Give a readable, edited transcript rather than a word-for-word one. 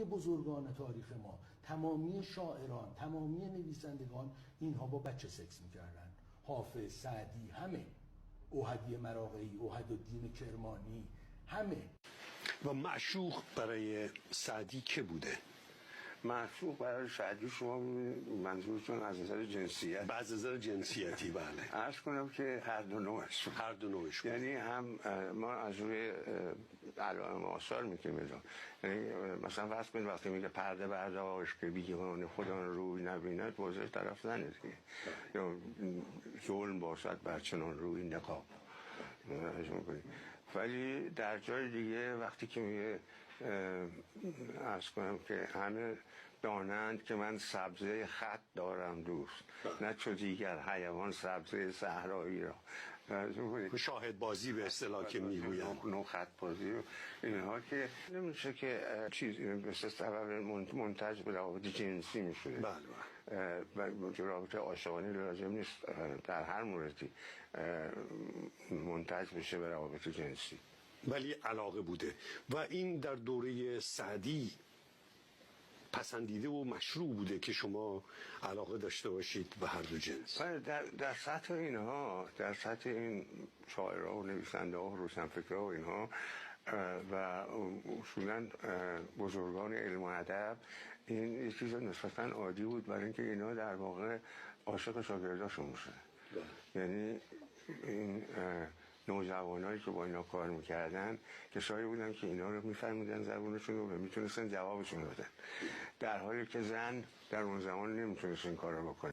تمامی بزرگان تاریخ ما، تمامی شاعران، تمامی نویسندگان، اینها با بچه سکس میکردن. حافظ، سعدی، همه، اوحدی مراغه‌ای، اوحدالدین کرمانی، همه. و معشوق برای سعدی که بوده؟ معشوق برای سعدی شما منظورتون از نظر جنسیت؟ از نظر جنسیتی بله. عرض کنم که هر دو نوعش. هر دو نوعش. یعنی هم ما از روی علائم آثار میتونیم بجام، یعنی مثلا فرض کنید وقتی میگه پرده برداشت که بیگمان خدا روی نبیند، واضح طرف زنه دیگه، یا ظلم باشد بر چنان روی نقاب. ولی در جای دیگه وقتی که میگه عرض کنم که همه دانند که من سبزه خط دارم دوست، نه چو دیگر حیوان سبزه صحرایی را. شاهد بازی به اصطلاح که میگویم، نوع خط بازی و اینها که نمیشه که چیز مثل سبب منتج به روابط جنسی میشه. بله. رابطه عاشقانه لازم نیست در هر موردی منتج بشه به روابط جنسی، ولی علاقه بوده. و این در دوره سعدی پسندیده و مشروع بوده که شما علاقه داشته باشید به هر دو جنس. در سطح اینها، در سطح این شاعرها و نویسنده ها و روشنفکرها و اینها و اصولا بزرگان علم و ادب، این یه چیز نسبتا عادی بود، برای اینکه اینا در واقع عاشق شاگرداشون میشن. یعنی این نوجوانایی که با اینا کار میکردن کسایی بودن که اینا رو میفهمیدن زبونشون رو و میتونستن جوابشون بدن، در حالی که زن در اون زمان نمیتونست این کار رو بکنه.